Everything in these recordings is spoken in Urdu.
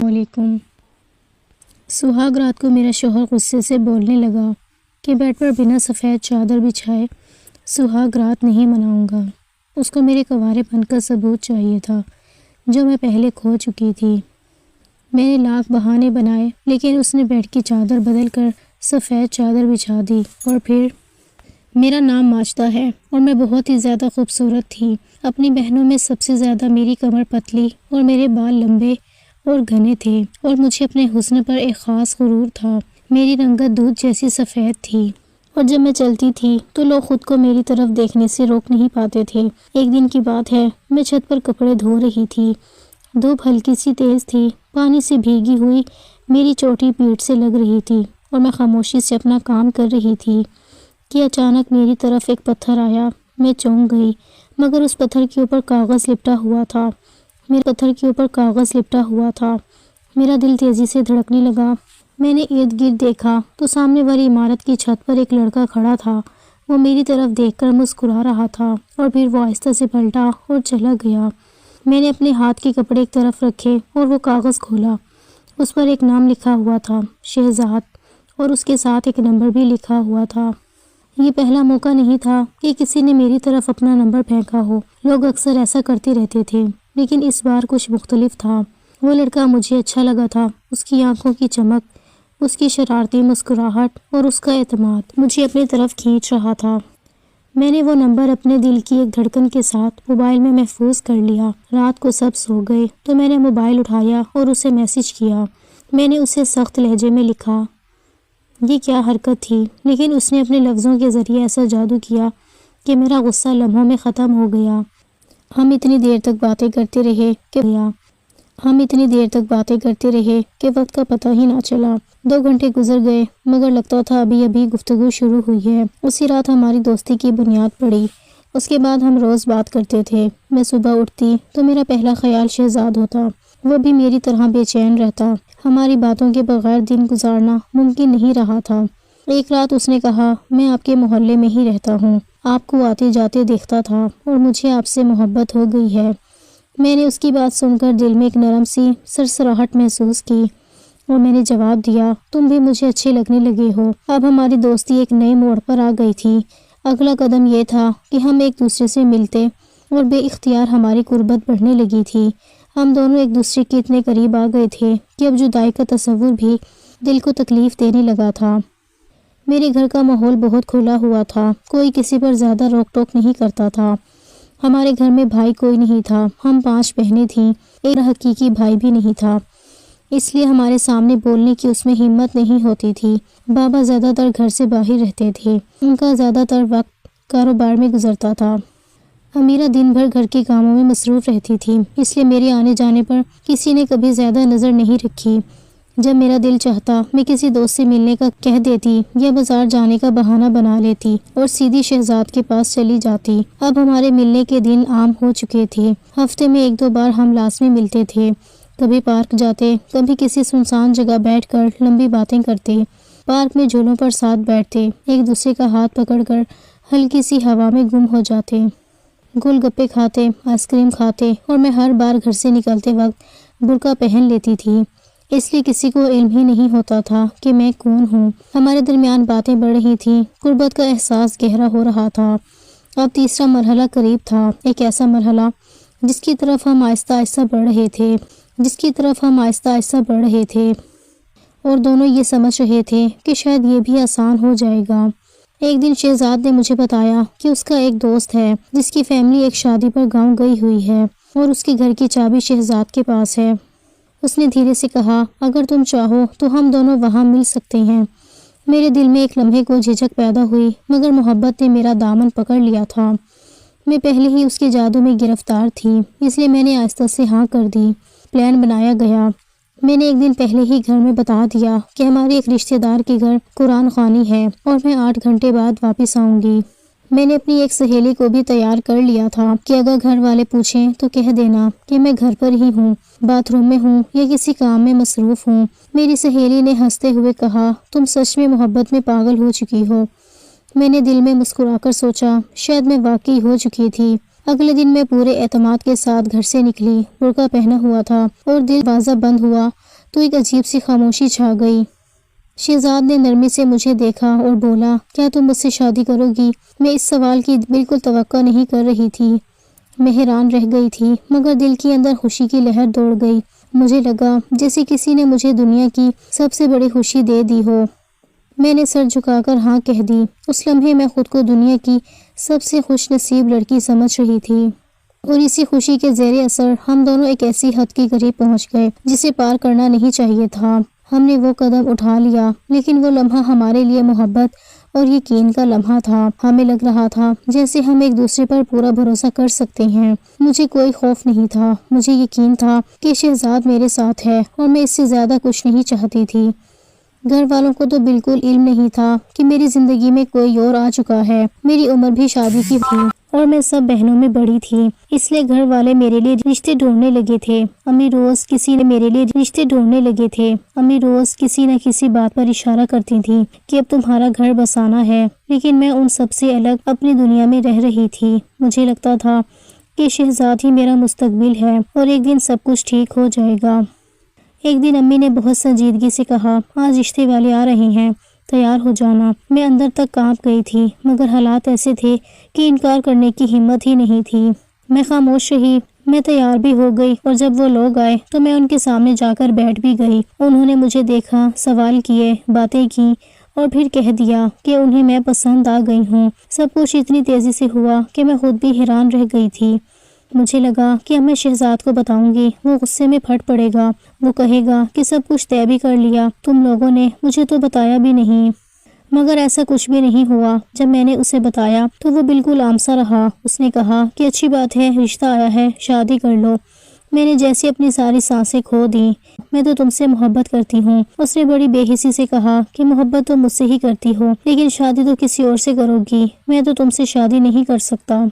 علیکم۔ سہاگ رات کو میرا شوہر غصے سے بولنے لگا کہ بیڈ پر بنا سفید چادر بچھائے سہاگ رات نہیں مناؤں گا۔ اس کو میرے کنوارے پن کا ثبوت چاہیے تھا جو میں پہلے کھو چکی تھی۔ میں نے لاکھ بہانے بنائے لیکن اس نے بیڈ کی چادر بدل کر سفید چادر بچھا دی۔ اور پھر میرا نام ماجدہ ہے اور میں بہت ہی زیادہ خوبصورت تھی۔ اپنی بہنوں میں سب سے زیادہ میری کمر پتلی اور میرے بال لمبے اور گھنے تھے اور مجھے اپنے حسن پر ایک خاص غرور تھا۔ میری رنگت دودھ جیسی سفید تھی اور جب میں چلتی تھی تو لوگ خود کو میری طرف دیکھنے سے روک نہیں پاتے تھے۔ ایک دن کی بات ہے، میں چھت پر کپڑے دھو رہی تھی۔ دھوپ ہلکی سی تیز تھی، پانی سے بھیگی ہوئی میری چوٹی پیٹھ سے لگ رہی تھی اور میں خاموشی سے اپنا کام کر رہی تھی کہ اچانک میری طرف ایک پتھر آیا۔ میں چونک گئی مگر اس پتھر کے اوپر کاغذ لپٹا ہوا تھا۔ میرا دل تیزی سے دھڑکنے لگا۔ میں نے ارد گرد دیکھا تو سامنے والی عمارت کی چھت پر ایک لڑکا کھڑا تھا۔ وہ میری طرف دیکھ کر مسکرا رہا تھا اور پھر وہ آہستہ سے پلٹا اور چلا گیا۔ میں نے اپنے ہاتھ کے کپڑے ایک طرف رکھے اور وہ کاغذ کھولا۔ اس پر ایک نام لکھا ہوا تھا، شہزاد، اور اس کے ساتھ ایک نمبر بھی لکھا ہوا تھا۔ یہ پہلا موقع نہیں تھا کہ کسی نے میری طرف اپنا نمبر پھینکا ہو۔ لوگ اکثر ایسا کرتے رہتے تھے لیکن اس بار کچھ مختلف تھا۔ وہ لڑکا مجھے اچھا لگا تھا۔ اس کی آنکھوں کی چمک، اس کی شرارتی مسکراہٹ اور اس کا اعتماد مجھے اپنی طرف کھینچ رہا تھا۔ میں نے وہ نمبر اپنے دل کی ایک دھڑکن کے ساتھ موبائل میں محفوظ کر لیا۔ رات کو سب سو گئے تو میں نے موبائل اٹھایا اور اسے میسج کیا۔ میں نے اسے سخت لہجے میں لکھا۔ یہ کیا حرکت تھی، لیکن اس نے اپنے لفظوں کے ذریعے ایسا جادو کیا کہ میرا غصہ لمحوں میں ختم ہو گیا۔ ہم اتنی دیر تک باتیں کرتے رہے کہ وقت کا پتہ ہی نہ چلا۔ 2 گھنٹے گزر گئے مگر لگتا تھا ابھی ابھی گفتگو شروع ہوئی ہے۔ اسی رات ہماری دوستی کی بنیاد پڑی۔ اس کے بعد ہم روز بات کرتے تھے۔ میں صبح اٹھتی تو میرا پہلا خیال شہزاد ہوتا۔ وہ بھی میری طرح بے چین رہتا۔ ہماری باتوں کے بغیر دن گزارنا ممکن نہیں رہا تھا۔ ایک رات اس نے کہا، میں آپ کے محلے میں ہی رہتا ہوں، آپ کو آتے جاتے دیکھتا تھا اور مجھے آپ سے محبت ہو گئی ہے۔ میں نے اس کی بات سن کر دل میں ایک نرم سی سرسراہٹ محسوس کی اور میں نے جواب دیا، تم بھی مجھے اچھے لگنے لگے ہو۔ اب ہماری دوستی ایک نئے موڑ پر آ گئی تھی۔ اگلا قدم یہ تھا کہ ہم ایک دوسرے سے ملتے اور بے اختیار ہماری قربت بڑھنے لگی تھی۔ ہم دونوں ایک دوسرے کے اتنے قریب آ گئے تھے کہ اب جدائی کا تصور بھی دل کو تکلیف دینے لگا تھا۔ میرے گھر کا ماحول بہت کھلا ہوا تھا، کوئی کسی پر زیادہ روک ٹوک نہیں کرتا تھا۔ ہمارے گھر میں بھائی کوئی نہیں تھا، ہم 5 بہنیں تھیں، ایک حقیقی بھائی بھی نہیں تھا، اس لیے ہمارے سامنے بولنے کی اس میں ہمت نہیں ہوتی تھی۔ بابا زیادہ تر گھر سے باہر رہتے تھے، ان کا زیادہ تر وقت کاروبار میں گزرتا تھا۔ امیرہ دن بھر گھر کے کاموں میں مصروف رہتی تھی، اس لیے میرے آنے جانے پر کسی نے کبھی زیادہ نظر نہیں رکھی۔ جب میرا دل چاہتا میں کسی دوست سے ملنے کا کہہ دیتی یا بازار جانے کا بہانہ بنا لیتی اور سیدھی شہزاد کے پاس چلی جاتی۔ اب ہمارے ملنے کے دن عام ہو چکے تھے، ہفتے میں 1-2 بار ہم لازمی ملتے تھے۔ کبھی پارک جاتے، کبھی کسی سنسان جگہ بیٹھ کر لمبی باتیں کرتے۔ پارک میں جھولوں پر ساتھ بیٹھتے، ایک دوسرے کا ہاتھ پکڑ کر ہلکی سی ہوا میں گم ہو جاتے، گول گپے کھاتے، آئس کریم کھاتے اور میں ہر بار گھر سے نکلتے وقت برقع پہن لیتی تھی، اس لیے کسی کو علم ہی نہیں ہوتا تھا کہ میں کون ہوں۔ ہمارے درمیان باتیں بڑھ رہی تھیں، قربت کا احساس گہرا ہو رہا تھا۔ اب تیسرا مرحلہ قریب تھا، ایک ایسا مرحلہ جس کی طرف ہم آہستہ آہستہ بڑھ رہے تھے اور دونوں یہ سمجھ رہے تھے کہ شاید یہ بھی آسان ہو جائے گا۔ ایک دن شہزاد نے مجھے بتایا کہ اس کا ایک دوست ہے جس کی فیملی ایک شادی پر گاؤں گئی ہوئی ہے اور اس کے گھر کی چابی شہزاد کے پاس ہے۔ اس نے دھیرے سے کہا، اگر تم چاہو تو ہم دونوں وہاں مل سکتے ہیں۔ میرے دل میں ایک لمحے کو جھجک پیدا ہوئی مگر محبت نے میرا دامن پکڑ لیا تھا۔ میں پہلے ہی اس کے جادو میں گرفتار تھی، اس لیے میں نے آہستہ سے ہاں کر دی۔ پلان بنایا گیا۔ میں نے ایک دن پہلے ہی گھر میں بتا دیا کہ ہمارے ایک رشتہ دار کے گھر قرآن خوانی ہے اور میں 8 گھنٹے بعد واپس آؤں گی۔ میں نے اپنی ایک سہیلی کو بھی تیار کر لیا تھا کہ اگر گھر والے پوچھیں تو کہہ دینا کہ میں گھر پر ہی ہوں، باتھ روم میں ہوں یا کسی کام میں مصروف ہوں۔ میری سہیلی نے ہنستے ہوئے کہا، تم سچ میں محبت میں پاگل ہو چکی ہو۔ میں نے دل میں مسکرا کر سوچا شاید میں واقعی ہو چکی تھی۔ اگلے دن میں پورے اعتماد کے ساتھ گھر سے نکلی، برقع پہنا ہوا تھا اور دروازہ بند ہوا تو ایک عجیب سی خاموشی چھا گئی۔ شہزاد نے نرمی سے مجھے دیکھا اور بولا، کیا تم مجھ سے شادی کرو گی؟ میں اس سوال کی بالکل توقع نہیں کر رہی تھی۔ میں حیران رہ گئی تھی، مگر دل کے اندر خوشی کی لہر دوڑ گئی۔ مجھے لگا جیسے کسی نے مجھے دنیا کی سب سے بڑی خوشی دے دی ہو۔ میں نے سر جھکا کر ہاں کہہ دی۔ اس لمحے میں خود کو دنیا کی سب سے خوش نصیب لڑکی سمجھ رہی تھی، اور اسی خوشی کے زیر اثر ہم دونوں ایک ایسی حد کے قریب پہنچ گئے جسے پار کرنا نہیں چاہیے تھا۔ ہم نے وہ قدم اٹھا لیا، لیکن وہ لمحہ ہمارے لیے محبت اور یقین کا لمحہ تھا۔ ہمیں لگ رہا تھا جیسے ہم ایک دوسرے پر پورا بھروسہ کر سکتے ہیں۔ مجھے کوئی خوف نہیں تھا، مجھے یقین تھا کہ شہزاد میرے ساتھ ہے، اور میں اس سے زیادہ کچھ نہیں چاہتی تھی۔ گھر والوں کو تو بالکل علم نہیں تھا کہ میری زندگی میں کوئی اور آ چکا ہے۔ میری عمر بھی شادی کی تھی اور میں سب بہنوں میں بڑی تھی، اس لیے گھر والے میرے لیے رشتے ڈھونڈنے لگے تھے۔ امی روز کسی نہ کسی بات پر اشارہ کرتی تھی کہ اب تمہارا گھر بسانا ہے، لیکن میں ان سب سے الگ اپنی دنیا میں رہ رہی تھی۔ مجھے لگتا تھا کہ شہزاد ہی میرا مستقبل ہے اور ایک دن سب کچھ ٹھیک ہو جائے گا۔ ایک دن امی نے بہت سنجیدگی سے کہا، آج رشتے والے آ رہے ہیں، تیار ہو جانا۔ میں اندر تک کانپ گئی تھی، مگر حالات ایسے تھے کہ انکار کرنے کی ہمت ہی نہیں تھی۔ میں خاموش رہی۔ میں تیار بھی ہو گئی، اور جب وہ لوگ آئے تو میں ان کے سامنے جا کر بیٹھ بھی گئی۔ انہوں نے مجھے دیکھا، سوال کیے، باتیں کی، اور پھر کہہ دیا کہ انہیں میں پسند آ گئی ہوں۔ سب کچھ اتنی تیزی سے ہوا کہ میں خود بھی حیران رہ گئی تھی۔ مجھے لگا کہ اب میں شہزاد کو بتاؤں گی، وہ غصے میں پھٹ پڑے گا، وہ کہے گا کہ سب کچھ طے بھی کر لیا، تم لوگوں نے مجھے تو بتایا بھی نہیں۔ مگر ایسا کچھ بھی نہیں ہوا۔ جب میں نے اسے بتایا تو وہ بالکل عام سا رہا۔ اس نے کہا کہ اچھی بات ہے، رشتہ آیا ہے، شادی کر لو۔ میں نے جیسے اپنی ساری سانسیں کھو دیں۔ میں تو تم سے محبت کرتی ہوں۔ اس نے بڑی بے حسی سے کہا کہ محبت تو مجھ سے ہی کرتی ہو، لیکن شادی تو کسی اور سے کرو گی، میں تو تم سے شادی نہیں کر سکتا۔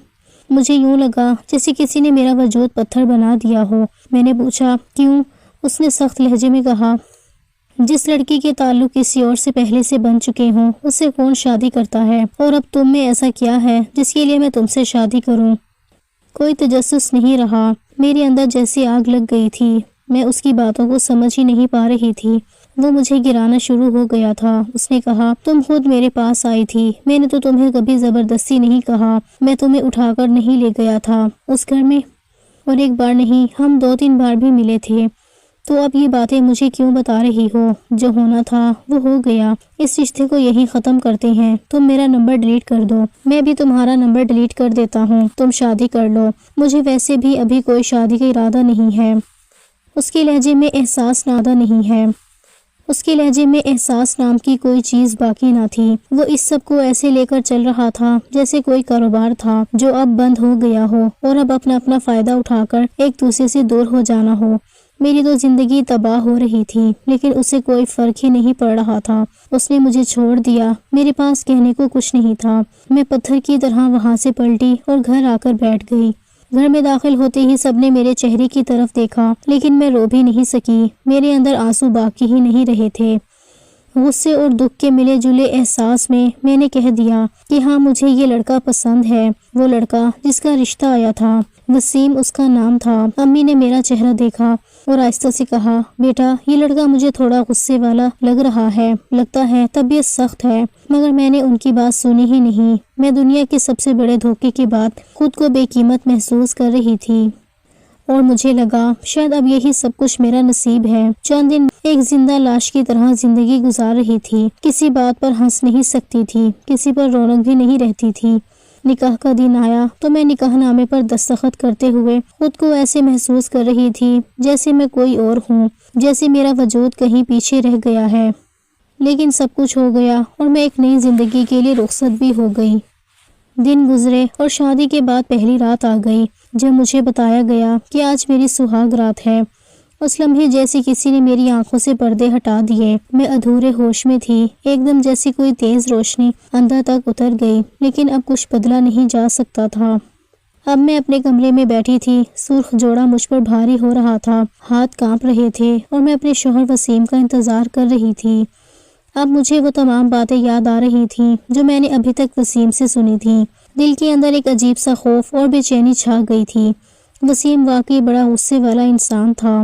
مجھے یوں لگا جیسے کسی نے میرا وجود پتھر بنا دیا ہو۔ میں نے پوچھا، کیوں؟ اس نے سخت لہجے میں کہا، جس لڑکی کے تعلق کسی اور سے پہلے سے بن چکے ہوں، اس سے کون شادی کرتا ہے؟ اور اب تم میں ایسا کیا ہے جس کے لیے میں تم سے شادی کروں؟ کوئی تجسس نہیں رہا۔ میرے اندر جیسی آگ لگ گئی تھی۔ میں اس کی باتوں کو سمجھ ہی نہیں پا رہی تھی۔ وہ مجھے گرانا شروع ہو گیا تھا۔ اس نے کہا، تم خود میرے پاس آئی تھی، میں نے تو تمہیں کبھی زبردستی نہیں کہا، میں تمہیں اٹھا کر نہیں لے گیا تھا اس گھر میں، اور ایک بار نہیں، ہم 2-3 بار بھی ملے تھے۔ تو اب یہ باتیں مجھے کیوں بتا رہی ہو؟ جو ہونا تھا وہ ہو گیا، اس رشتے کو یہیں ختم کرتے ہیں۔ تم میرا نمبر ڈیلیٹ کر دو، میں بھی تمہارا نمبر ڈیلیٹ کر دیتا ہوں، تم شادی کر لو۔ مجھے ویسے بھی ابھی کوئی شادی کا ارادہ نہیں ہے۔ اس کے لہجے میں احساس نام کی کوئی چیز باقی نہ تھی۔ وہ اس سب کو ایسے لے کر چل رہا تھا جیسے کوئی کاروبار تھا جو اب بند ہو گیا ہو، اور اب اپنا فائدہ اٹھا کر ایک دوسرے سے دور ہو جانا ہو۔ میری تو زندگی تباہ ہو رہی تھی، لیکن اسے کوئی فرق ہی نہیں پڑ رہا تھا۔ اس نے مجھے چھوڑ دیا، میرے پاس کہنے کو کچھ نہیں تھا۔ میں پتھر کی طرح وہاں سے پلٹی اور گھر آ کر بیٹھ گئی۔ گھر میں داخل ہوتے ہی سب نے میرے چہرے کی طرف دیکھا، لیکن میں رو بھی نہیں سکی۔ میرے اندر آنسو باقی ہی نہیں رہے تھے۔ غصے اور دکھ کے ملے جلے احساس میں نے کہہ دیا کہ ہاں، مجھے یہ لڑکا پسند ہے، وہ لڑکا جس کا رشتہ آیا تھا، وسیم اس کا نام تھا۔ امی نے میرا چہرہ دیکھا اور آہستہ سے کہا، بیٹا، یہ لڑکا مجھے تھوڑا غصے والا لگ رہا ہے، لگتا ہے طبیعت سخت ہے۔ مگر میں نے ان کی بات سنی ہی نہیں۔ میں دنیا کے سب سے بڑے دھوکے کے بعد خود کو بے قیمت محسوس کر رہی تھی، اور مجھے لگا شاید اب یہی سب کچھ میرا نصیب ہے۔ چند دن ایک زندہ لاش کی طرح زندگی گزار رہی تھی، کسی بات پر ہنس نہیں سکتی تھی، کسی پر رونق بھی نہیں رہتی تھی۔ نکاح کا دن آیا تو میں نکاح نامے پر دستخط کرتے ہوئے خود کو ایسے محسوس کر رہی تھی جیسے میں کوئی اور ہوں، جیسے میرا وجود کہیں پیچھے رہ گیا ہے۔ لیکن سب کچھ ہو گیا، اور میں ایک نئی زندگی کے لیے رخصت بھی ہو گئی۔ دن گزرے اور شادی کے بعد پہلی رات آ گئی جب مجھے بتایا گیا کہ آج میری سہاگ رات ہے۔ اس لمحے جیسے کسی نے میری آنکھوں سے پردے ہٹا دیے۔ میں ادھورے ہوش میں تھی، ایک دم جیسی کوئی تیز روشنی اندر تک اتر گئی، لیکن اب کچھ بدلا نہیں جا سکتا تھا۔ اب میں اپنے کمرے میں بیٹھی تھی، سرخ جوڑا مجھ پر بھاری ہو رہا تھا، ہاتھ کانپ رہے تھے، اور میں اپنے شوہر وسیم کا انتظار کر رہی تھی۔ اب مجھے وہ تمام باتیں یاد آ رہی تھیں جو میں نے ابھی تک وسیم سے سنی تھیں۔ دل کے اندر ایک عجیب سا خوف اور بے چینی چھا گئی تھی۔ وسیم واقعی بڑا غصے والا انسان تھا۔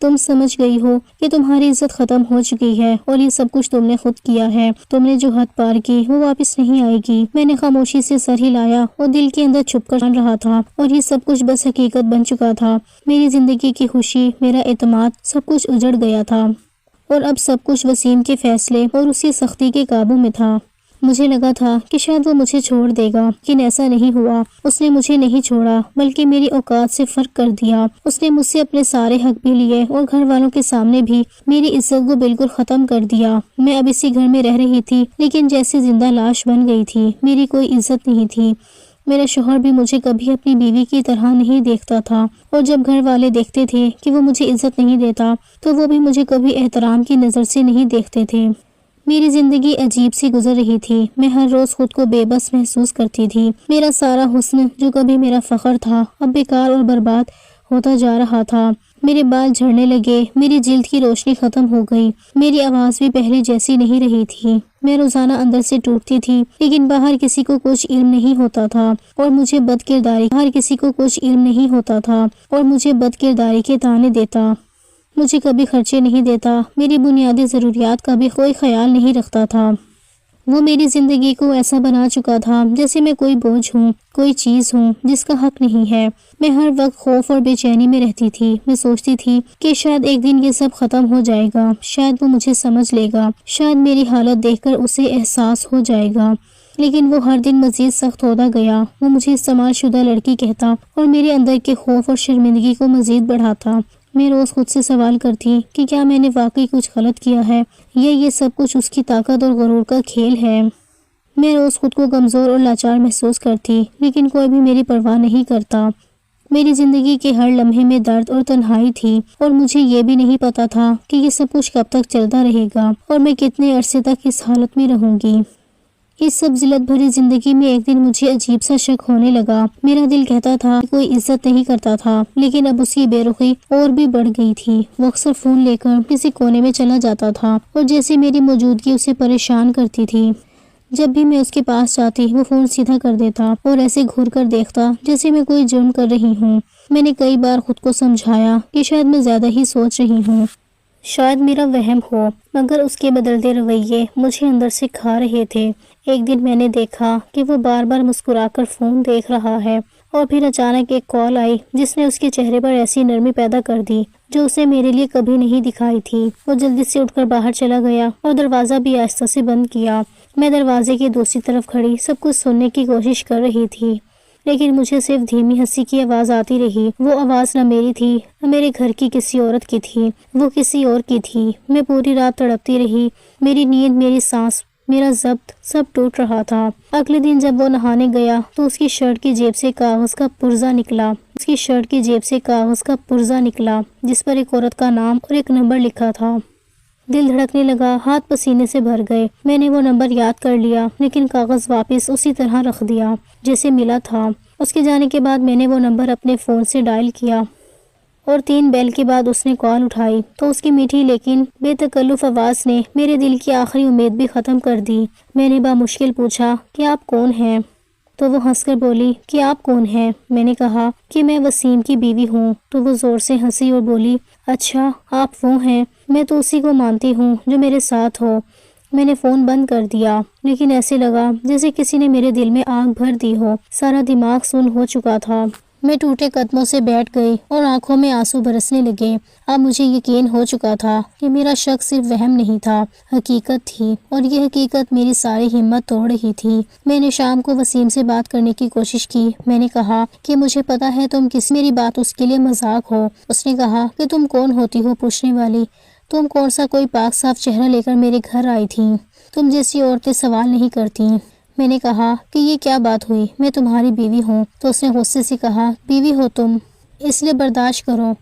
تم سمجھ گئی ہو کہ تمہاری عزت ختم ہو چکی ہے اور یہ سب کچھ تم نے خود کیا ہے۔ تم نے جو حد پار کی وہ واپس نہیں آئے گی۔ میں نے خاموشی سے سر ہلایا اور دل کے اندر چھپ کر جان رہا تھا، اور یہ سب کچھ بس حقیقت بن چکا تھا۔ میری زندگی کی خوشی، میرا اعتماد، سب کچھ اجڑ گیا تھا، اور اب سب کچھ وسیم کے فیصلے اور اس کی سختی کے قابو میں تھا۔ مجھے لگا تھا کہ شاید وہ مجھے چھوڑ دے گا، لیکن ایسا نہیں ہوا۔ اس نے مجھے نہیں چھوڑا، بلکہ میری اوقات سے فرق کر دیا۔ اس نے مجھ سے اپنے سارے حق بھی لیے اور گھر والوں کے سامنے بھی میری عزت کو بالکل ختم کر دیا۔ میں اب اسی گھر میں رہ رہی تھی، لیکن جیسے زندہ لاش بن گئی تھی۔ میری کوئی عزت نہیں تھی۔ میرا شوہر بھی مجھے کبھی اپنی بیوی کی طرح نہیں دیکھتا تھا، اور جب گھر والے دیکھتے تھے کہ وہ مجھے عزت نہیں دیتا تو وہ بھی مجھے کبھی احترام کی نظر سے نہیں دیکھتے تھے۔ میری زندگی عجیب سی گزر رہی تھی۔ میں ہر روز خود کو بے بس محسوس کرتی تھی۔ میرا سارا حسن جو کبھی میرا فخر تھا اب بیکار اور برباد ہوتا جا رہا تھا۔ میرے بال جھڑنے لگے، میری جلد کی روشنی ختم ہو گئی، میری آواز بھی پہلے جیسی نہیں رہی تھی۔ میں روزانہ اندر سے ٹوٹتی تھی، لیکن باہر کسی کو کچھ علم نہیں ہوتا تھا، اور مجھے بد کرداری کے تانے دیتا۔ مجھے کبھی خرچے نہیں دیتا، میری بنیادی ضروریات کا بھی کوئی خیال نہیں رکھتا تھا۔ وہ میری زندگی کو ایسا بنا چکا تھا جیسے میں کوئی بوجھ ہوں، کوئی چیز ہوں جس کا حق نہیں ہے۔ میں ہر وقت خوف اور بے چینی میں رہتی تھی۔ میں سوچتی تھی کہ شاید ایک دن یہ سب ختم ہو جائے گا، شاید وہ مجھے سمجھ لے گا، شاید میری حالت دیکھ کر اسے احساس ہو جائے گا، لیکن وہ ہر دن مزید سخت ہوتا گیا۔ وہ مجھے استعمال شدہ لڑکی کہتا اور میرے اندر کے خوف اور شرمندگی کو مزید بڑھاتا۔ میں روز خود سے سوال کرتی کہ کیا میں نے واقعی کچھ غلط کیا ہے، یا یہ سب کچھ اس کی طاقت اور غرور کا کھیل ہے۔ میں روز خود کو کمزور اور لاچار محسوس کرتی، لیکن کوئی بھی میری پرواہ نہیں کرتا۔ میری زندگی کے ہر لمحے میں درد اور تنہائی تھی، اور مجھے یہ بھی نہیں پتا تھا کہ یہ سب کچھ کب تک چلتا رہے گا اور میں کتنے عرصے تک اس حالت میں رہوں گی۔ اس سب ذلت بھری زندگی میں ایک دن مجھے عجیب سا شک ہونے لگا۔ میرا دل کہتا تھا کہ کوئی عزت نہیں کرتا تھا، لیکن اب اس کی بے رخی اور بھی بڑھ گئی تھی۔ وہ اکثر فون لے کر کسی کونے میں چلا جاتا تھا، اور جیسے میری موجودگی اسے پریشان کرتی تھی۔ جب بھی میں اس کے پاس جاتی وہ فون سیدھا کر دیتا اور ایسے گھور کر دیکھتا جیسے میں کوئی جرم کر رہی ہوں۔ میں نے کئی بار خود کو سمجھایا کہ شاید میں زیادہ ہی سوچ رہی ہوں، شاید میرا وہم ہو، مگر اس کے بدلتے رویے مجھے اندر سے کھا رہے تھے۔ ایک دن میں نے دیکھا کہ وہ بار بار مسکرا کر فون دیکھ رہا ہے، اور پھر اچانک ایک کال آئی جس نے اس کے چہرے پر ایسی نرمی پیدا کر دی جو اسے میرے لیے کبھی نہیں دکھائی تھی۔ وہ جلدی سے اٹھ کر باہر چلا گیا اور دروازہ بھی آہستہ سے بند کیا۔ میں دروازے کی دوسری طرف کھڑی سب کچھ سننے کی کوشش کر رہی تھی، لیکن مجھے صرف دھیمی ہنسی کی آواز آتی رہی۔ وہ آواز نہ میری تھی، نہ میرے گھر کی کسی عورت کی تھی، وہ کسی اور کی تھی۔ میں پوری رات تڑپتی رہی، میری نیند، میری سانس، میرا ضبط سب ٹوٹ رہا تھا۔ اگلے دن جب وہ نہانے گیا تو اس کی شرٹ کی جیب سے کاغذ کا پرزہ نکلا جس پر ایک عورت کا نام اور ایک نمبر لکھا تھا۔ دل دھڑکنے لگا، ہاتھ پسینے سے بھر گئے۔ میں نے وہ نمبر یاد کر لیا، لیکن کاغذ واپس اسی طرح رکھ دیا جیسے ملا تھا۔ اس کے جانے کے بعد میں نے وہ نمبر اپنے فون سے ڈائل کیا، اور 3 بیل کے بعد اس نے کال اٹھائی تو اس کی میٹھی لیکن بے تکلف آواز نے میرے دل کی آخری امید بھی ختم کر دی۔ میں نے بامشکل پوچھا کہ آپ کون ہیں؟ تو وہ ہنس کر بولی کہ آپ کون ہیں؟ میں نے کہا کہ میں وسیم کی بیوی ہوں۔ تو وہ زور سے ہنسی اور بولی، اچھا آپ وہ ہیں، میں تو اسی کو مانتی ہوں جو میرے ساتھ ہو۔ میں نے فون بند کر دیا، لیکن ایسے لگا جیسے کسی نے میرے دل میں آگ بھر دی ہو۔ سارا دماغ سن ہو چکا تھا۔ میں ٹوٹے قدموں سے بیٹھ گئی اور آنکھوں میں آنسو برسنے لگے۔ اب مجھے یقین ہو چکا تھا کہ میرا شک صرف وہم نہیں تھا، حقیقت تھی، اور یہ حقیقت میری ساری ہمت توڑ رہی تھی۔ میں نے شام کو وسیم سے بات کرنے کی کوشش کی۔ میں نے کہا کہ مجھے پتا ہے تم کسی میری بات اس کے لیے مذاق ہو۔ اس نے کہا کہ تم کون ہوتی ہو پوچھنے والی؟ تم کون سا کوئی پاک صاف چہرہ لے کر میرے گھر آئی تھی؟ تم جیسی عورتیں سوال نہیں کرتی۔ میں نے کہا کہ یہ کیا بات ہوئی، میں تمہاری بیوی ہوں۔ تو اس نے غصے سے کہا، بیوی ہو تم، اس لیے برداشت کرو،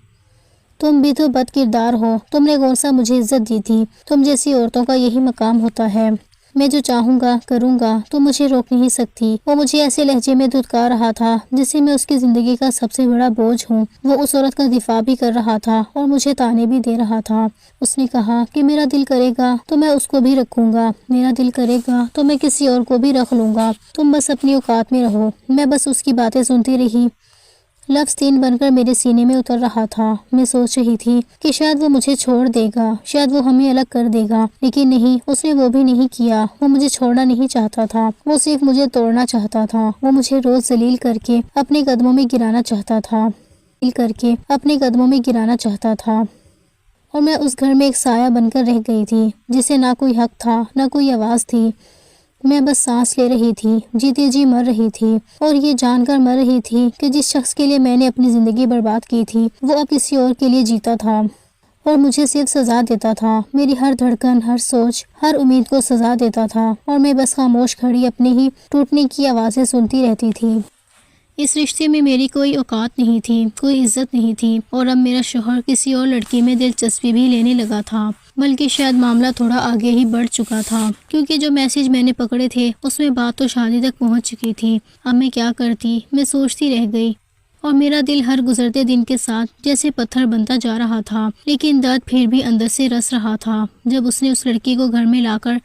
تم بھی تو بد کردار ہو۔ تم نے کون سا مجھے عزت دی تھی؟ تم جیسی عورتوں کا یہی مقام ہوتا ہے، میں جو چاہوں گا کروں گا، تم مجھے روک نہیں سکتی۔ وہ مجھے ایسے لہجے میں دھتکار رہا تھا جسے میں اس کی زندگی کا سب سے بڑا بوجھ ہوں۔ وہ اس عورت کا دفاع بھی کر رہا تھا اور مجھے تانے بھی دے رہا تھا۔ اس نے کہا کہ میرا دل کرے گا تو میں اس کو بھی رکھوں گا، میرا دل کرے گا تو میں کسی اور کو بھی رکھ لوں گا، تم بس اپنی اوقات میں رہو۔ میں بس اس کی باتیں سنتی رہی، لفظ تین بن کر میرے سینے میں اتر رہا تھا۔ میں سوچ رہی تھی کہ شاید وہ مجھے چھوڑ دے گا، شاید وہ ہمیں الگ کر دے گا، لیکن نہیں، اس نے وہ بھی نہیں کیا۔ وہ مجھے چھوڑنا نہیں چاہتا تھا، وہ صرف مجھے توڑنا چاہتا تھا۔ وہ مجھے روز ذلیل کر کے اپنے قدموں میں گرانا چاہتا تھا اور میں اس گھر میں ایک سایہ بن کر رہ گئی تھی، جسے نہ کوئی حق تھا، نہ کوئی آواز تھی۔ میں بس سانس لے رہی تھی، جیتے جی مر رہی تھی، اور یہ جان کر مر رہی تھی کہ جس شخص کے لیے میں نے اپنی زندگی برباد کی تھی، وہ اب کسی اور کے لیے جیتا تھا اور مجھے صرف سزا دیتا تھا۔ میری ہر دھڑکن، ہر سوچ، ہر امید کو سزا دیتا تھا، اور میں بس خاموش کھڑی اپنے ہی ٹوٹنے کی آوازیں سنتی رہتی تھی۔ اس رشتے میں میری کوئی اوقات نہیں تھی، کوئی عزت نہیں تھی، اور اب میرا شوہر کسی اور لڑکی میں دلچسپی بھی لینے لگا تھا، بلکہ شاید معاملہ تھوڑا آگے ہی بڑھ چکا تھا، کیونکہ جو میسج میں نے پکڑے تھے اس میں بات تو شادی تک پہنچ چکی تھی۔ اب میں کیا کرتی؟ میں سوچتی رہ گئی، اور میرا دل ہر گزرتے دن کے ساتھ جیسے پتھر بنتا جا رہا تھا، لیکن درد پھر بھی اندر سے رس رہا تھا۔ جب اس نے اس لڑکی کو گھر میں لا کر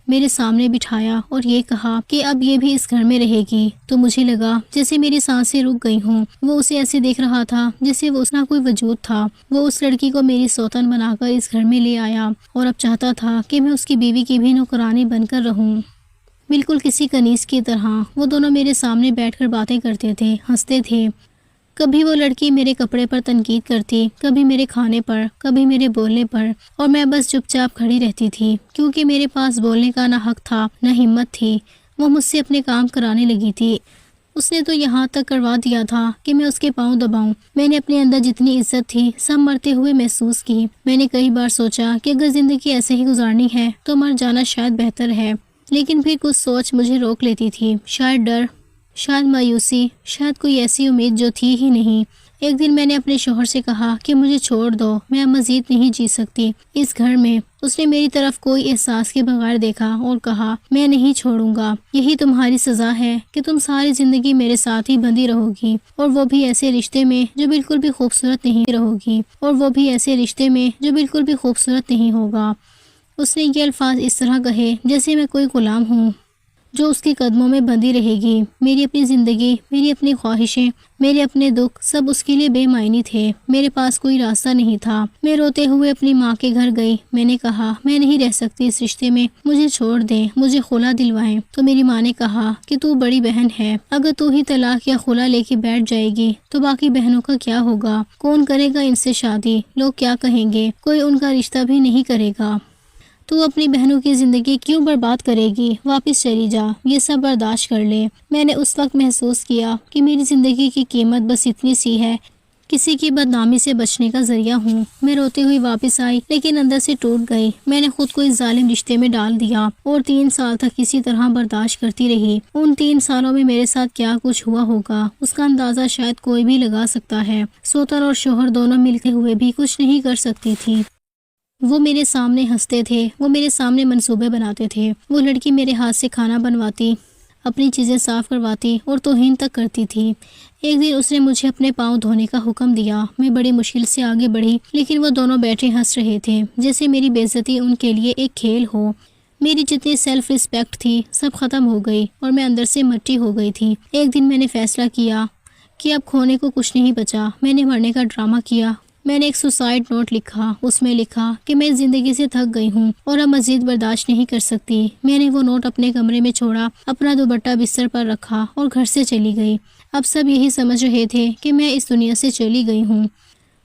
میرے سامنے بٹھایا اور یہ کہا کہ اب یہ بھی اس گھر میں رہے گی، تو مجھے لگا جیسے میری سانسیں رک گئی ہوں۔ وہ اسے ایسے دیکھ رہا تھا جیسے وہ نہ کوئی وجود تھا۔ وہ اس لڑکی کو میری سوتن بنا کر اس گھر میں لے آیا، اور اب چاہتا تھا کہ میں اس کی بیوی کی بھی نوکرانی بن کر رہوں، بالکل کسی کنیز کی طرح۔ وہ دونوں میرے سامنے بیٹھ کر باتیں کرتے تھے، ہنستے تھے۔ کبھی وہ لڑکی میرے کپڑے پر تنقید کرتی، کبھی میرے کھانے پر، کبھی میرے بولنے پر، اور میں بس چپ چاپ کھڑی رہتی تھی، کیونکہ میرے پاس بولنے کا نہ حق تھا، نہ ہمت تھی۔ وہ مجھ سے اپنے کام کرانے لگی تھی۔ اس نے تو یہاں تک کروا دیا تھا کہ میں اس کے پاؤں دباؤں۔ میں نے اپنے اندر جتنی عزت تھی سب مرتے ہوئے محسوس کی۔ میں نے کئی بار سوچا کہ اگر زندگی ایسے ہی گزارنی ہے تو مر جانا شاید بہتر ہے، لیکن پھر کچھ سوچ مجھے روک لیتی تھی، شاید ڈر، شاید مایوسی، شاید کوئی ایسی امید جو تھی ہی نہیں۔ ایک دن میں نے اپنے شوہر سے کہا کہ مجھے چھوڑ دو، میں اب مزید نہیں جی سکتی اس گھر میں۔ اس نے میری طرف کوئی احساس کے بغیر دیکھا اور کہا، میں نہیں چھوڑوں گا، یہی تمہاری سزا ہے کہ تم ساری زندگی میرے ساتھ ہی بندھی رہو گی، اور وہ بھی ایسے رشتے میں جو بالکل بھی خوبصورت نہیں ہوگا۔ اس نے یہ الفاظ اس طرح کہے جیسے میں کوئی غلام ہوں جو اس کے قدموں میں بندھی رہے گی۔ میری اپنی زندگی، میری اپنی خواہشیں، میرے اپنے دکھ سب اس کے لیے بے معنی تھے۔ میرے پاس کوئی راستہ نہیں تھا۔ میں روتے ہوئے اپنی ماں کے گھر گئی۔ میں نے کہا، میں نہیں رہ سکتی اس رشتے میں، مجھے چھوڑ دیں، مجھے خلا دلوائیں۔ تو میری ماں نے کہا کہ تو بڑی بہن ہے، اگر تو ہی طلاق یا خلا لے کے بیٹھ جائے گی تو باقی بہنوں کا کیا ہوگا؟ کون کرے گا ان سے شادی؟ لوگ کیا کہیں گے؟ کوئی ان کا رشتہ بھی نہیں کرے گا۔ تو اپنی بہنوں کی زندگی کیوں برباد کرے گی؟ واپس چلی جا، یہ سب برداشت کر لے۔ میں نے اس وقت محسوس کیا کہ میری زندگی کی قیمت بس اتنی سی ہے، کسی کی بدنامی سے بچنے کا ذریعہ ہوں۔ میں روتے ہوئی واپس آئی، لیکن اندر سے ٹوٹ گئی۔ میں نے خود کو اس ظالم رشتے میں ڈال دیا اور 3 سال تک اسی طرح برداشت کرتی رہی۔ ان 3 سالوں میں میرے ساتھ کیا کچھ ہوا ہوگا اس کا اندازہ شاید کوئی بھی لگا سکتا ہے۔ سوتن اور شوہر دونوں ملتے ہوئے بھی کچھ نہیں کر سکتی تھی۔ وہ میرے سامنے ہنستے تھے، وہ میرے سامنے منصوبے بناتے تھے۔ وہ لڑکی میرے ہاتھ سے کھانا بنواتی، اپنی چیزیں صاف کرواتی اور توہین تک کرتی تھی۔ ایک دن اس نے مجھے اپنے پاؤں دھونے کا حکم دیا۔ میں بڑی مشکل سے آگے بڑھی، لیکن وہ دونوں بیٹھے ہنس رہے تھے جیسے میری بے عزتی ان کے لیے ایک کھیل ہو۔ میری جتنی سیلف رسپیکٹ تھی سب ختم ہو گئی اور میں اندر سے مٹی ہو گئی تھی۔ ایک دن میں نے فیصلہ کیا کہ اب کھونے کو کچھ نہیں بچا۔ میں نے مرنے کا ڈرامہ کیا۔ میں نے ایک سوسائڈ نوٹ لکھا۔ اس میں لکھا کہ میں زندگی سے تھک گئی ہوں اور اب مزید برداشت نہیں کر سکتی۔ میں نے وہ نوٹ اپنے کمرے میں چھوڑا، اپنا دوپٹہ بستر پر رکھا اور گھر سے چلی گئی۔ اب سب یہی سمجھ رہے تھے کہ میں اس دنیا سے چلی گئی ہوں۔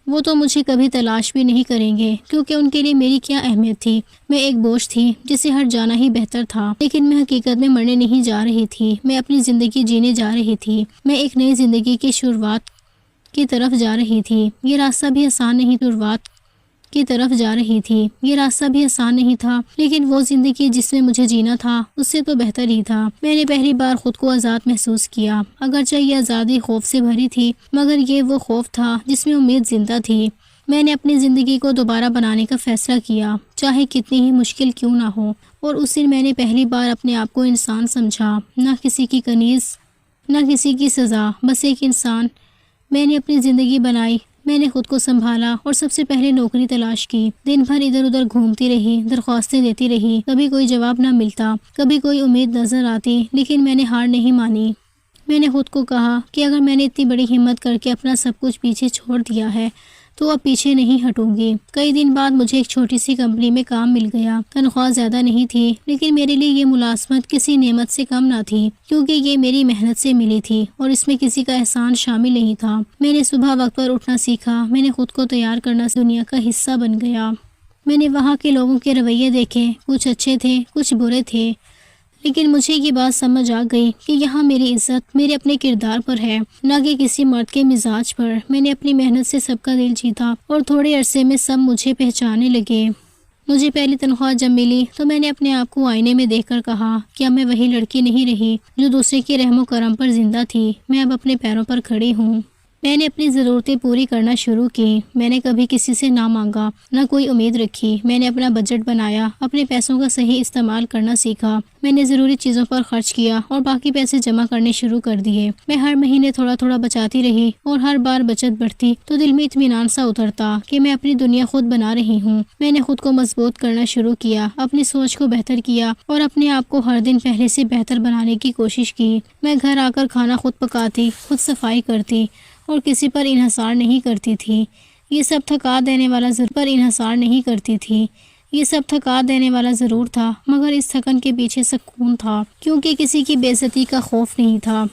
وہ تو مجھے کبھی تلاش بھی نہیں کریں گے، کیونکہ ان کے لیے میری کیا اہمیت تھی؟ میں ایک بوجھ تھی جسے ہٹ جانا ہی بہتر تھا، لیکن میں حقیقت میں مرنے نہیں جا رہی تھی، میں اپنی زندگی جینے جا رہی تھی۔ میں ایک نئی زندگی کی شروعات کی طرف جا رہی تھی۔ یہ راستہ بھی آسان نہیں تھا، لیکن وہ زندگی جس میں مجھے جینا تھا اس سے تو بہتر ہی تھا۔ میں نے پہلی بار خود کو آزاد محسوس کیا، اگرچہ یہ آزادی خوف سے بھری تھی، مگر یہ وہ خوف تھا جس میں امید زندہ تھی۔ میں نے اپنی زندگی کو دوبارہ بنانے کا فیصلہ کیا، چاہے کتنی ہی مشکل کیوں نہ ہو، اور اس دن میں نے پہلی بار اپنے آپ کو انسان سمجھا، نہ کسی کی کنیز، نہ کسی کی سزا، بس ایک انسان۔ میں نے اپنی زندگی بنائی، میں نے خود کو سنبھالا اور سب سے پہلے نوکری تلاش کی۔ دن بھر ادھر ادھر گھومتی رہی، درخواستیں دیتی رہی، کبھی کوئی جواب نہ ملتا، کبھی کوئی امید نظر آتی، لیکن میں نے ہار نہیں مانی۔ میں نے خود کو کہا کہ اگر میں نے اتنی بڑی ہمت کر کے اپنا سب کچھ پیچھے چھوڑ دیا ہے تو اب پیچھے نہیں ہٹوں گی۔ کئی دن بعد مجھے ایک چھوٹی سی کمپنی میں کام مل گیا۔ تنخواہ زیادہ نہیں تھی، لیکن میرے لیے یہ ملازمت کسی نعمت سے کم نہ تھی، کیونکہ یہ میری محنت سے ملی تھی اور اس میں کسی کا احسان شامل نہیں تھا۔ میں نے صبح وقت پر اٹھنا سیکھا، میں نے خود کو تیار کرنا دنیا کا حصہ بن گیا۔ میں نے وہاں کے لوگوں کے رویے دیکھے، کچھ اچھے تھے، کچھ برے تھے، لیکن مجھے یہ بات سمجھ آ گئی کہ یہاں میری عزت میرے اپنے کردار پر ہے، نہ کہ کسی مرد کے مزاج پر۔ میں نے اپنی محنت سے سب کا دل جیتا اور تھوڑے عرصے میں سب مجھے پہچاننے لگے۔ مجھے پہلی تنخواہ جب ملی تو میں نے اپنے آپ کو آئینے میں دیکھ کر کہا کہ اب میں وہی لڑکی نہیں رہی جو دوسرے کے رحم و کرم پر زندہ تھی، میں اب اپنے پیروں پر کھڑی ہوں۔ میں نے اپنی ضرورتیں پوری کرنا شروع کی۔ میں نے کبھی کسی سے نہ مانگا، نہ کوئی امید رکھی۔ میں نے اپنا بجٹ بنایا، اپنے پیسوں کا صحیح استعمال کرنا سیکھا۔ میں نے ضروری چیزوں پر خرچ کیا اور باقی پیسے جمع کرنے شروع کر دیے۔ میں ہر مہینے تھوڑا تھوڑا بچاتی رہی اور ہر بار بچت بڑھتی تو دل میں اطمینان سا اترتا کہ میں اپنی دنیا خود بنا رہی ہوں۔ میں نے خود کو مضبوط کرنا شروع کیا، اپنی سوچ کو بہتر کیا اور اپنے آپ کو ہر دن پہلے سے بہتر بنانے کی کوشش کی۔ میں گھر آ کر کھانا خود پکاتی، خود صفائی کرتی اور کسی پر انحصار نہیں کرتی تھی۔ یہ سب تھکا دینے والا ضرور تھا، مگر اس تھکن کے پیچھے سکون تھا، کیونکہ کسی کی بے عزتی کا خوف نہیں تھا،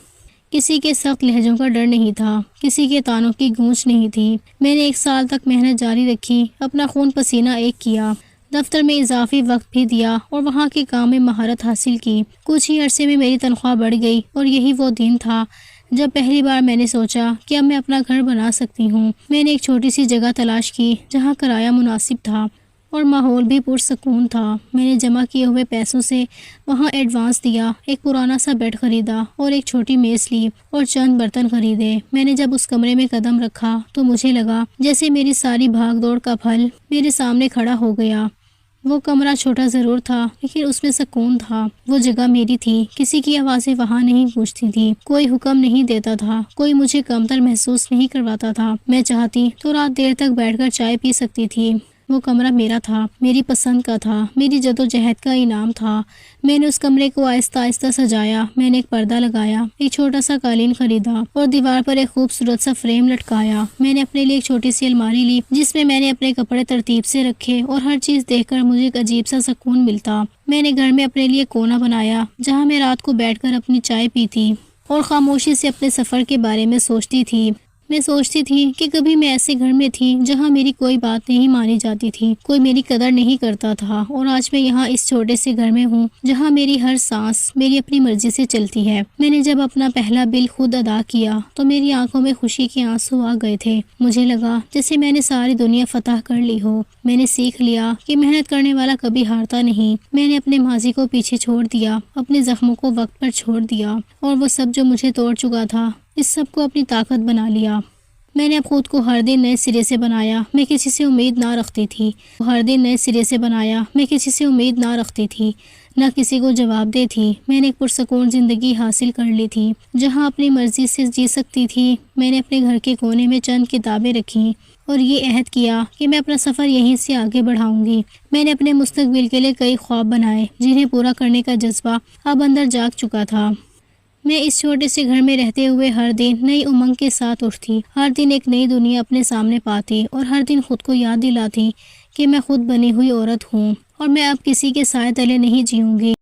کسی کے سخت لہجوں کا ڈر نہیں تھا، کسی کے تانوں کی گونج نہیں تھی۔ میں نے 1 سال تک محنت جاری رکھی، اپنا خون پسینہ ایک کیا، دفتر میں اضافی وقت بھی دیا اور وہاں کے کام میں مہارت حاصل کی۔ کچھ ہی عرصے میں میری تنخواہ بڑھ گئی اور یہی وہ دن تھا جب پہلی بار میں نے سوچا کہ اب میں اپنا گھر بنا سکتی ہوں۔ میں نے ایک چھوٹی سی جگہ تلاش کی جہاں کرایہ مناسب تھا اور ماحول بھی پرسکون تھا۔ میں نے جمع کیے ہوئے پیسوں سے وہاں ایڈوانس دیا، ایک پرانا سا بیڈ خریدا اور ایک چھوٹی میز لی اور چند برتن خریدے۔ میں نے جب اس کمرے میں قدم رکھا تو مجھے لگا جیسے میری ساری بھاگ دوڑ کا پھل میرے سامنے کھڑا ہو گیا۔ وہ کمرہ چھوٹا ضرور تھا، لیکن اس میں سکون تھا۔ وہ جگہ میری تھی، کسی کی آوازیں وہاں نہیں گونجتی تھی، کوئی حکم نہیں دیتا تھا، کوئی مجھے کمتر محسوس نہیں کرواتا تھا۔ میں چاہتی تو رات دیر تک بیٹھ کر چائے پی سکتی تھی۔ وہ کمرہ میرا تھا، میری پسند کا تھا، میری جدوجہد کا انعام تھا۔ میں نے اس کمرے کو آہستہ آہستہ سجایا۔ میں نے ایک پردہ لگایا، ایک چھوٹا سا قالین خریدا اور دیوار پر ایک خوبصورت سا فریم لٹکایا۔ میں نے اپنے لیے ایک چھوٹی سی الماری لی جس میں نے اپنے کپڑے ترتیب سے رکھے اور ہر چیز دیکھ کر مجھے ایک عجیب سا سکون ملتا۔ میں نے گھر میں اپنے لیے کونا بنایا جہاں میں رات کو بیٹھ کر اپنی چائے پیتی اور خاموشی سے اپنے سفر کے بارے میں سوچتی تھی۔ میں سوچتی تھی کہ کبھی میں ایسے گھر میں تھی جہاں میری کوئی بات نہیں مانی جاتی تھی، کوئی میری قدر نہیں کرتا تھا، اور آج میں یہاں اس چھوٹے سے گھر میں ہوں جہاں میری ہر سانس میری اپنی مرضی سے چلتی ہے۔ میں نے جب اپنا پہلا بل خود ادا کیا تو میری آنکھوں میں خوشی کے آنسو آ گئے تھے۔ مجھے لگا جیسے میں نے ساری دنیا فتح کر لی ہو۔ میں نے سیکھ لیا کہ محنت کرنے والا کبھی ہارتا نہیں۔ میں نے اپنے ماضی کو پیچھے چھوڑ دیا، اپنے زخموں کو وقت پر چھوڑ دیا اور وہ سب جو مجھے توڑ چکا تھا اس سب کو اپنی طاقت بنا لیا۔ میں نے اب خود کو ہر دن نئے سرے سے بنایا۔ میں کسی سے امید نہ رکھتی تھی، نہ کسی کو جواب دے تھی۔ میں نے ایک پرسکون زندگی حاصل کر لی تھی جہاں اپنی مرضی سے جی سکتی تھی۔ میں نے اپنے گھر کے کونے میں چند کتابیں رکھیں اور یہ عہد کیا کہ میں اپنا سفر یہیں سے آگے بڑھاؤں گی۔ میں نے اپنے مستقبل کے لیے کئی خواب بنائے جنہیں پورا کرنے کا جذبہ اب اندر جاگ چکا تھا۔ میں اس چھوٹے سے گھر میں رہتے ہوئے ہر دن نئی امنگ کے ساتھ اٹھتی، ہر دن ایک نئی دنیا اپنے سامنے پاتی اور ہر دن خود کو یاد دلاتی کہ میں خود بنی ہوئی عورت ہوں اور میں اب کسی کے سائے تلے نہیں جیوں گی۔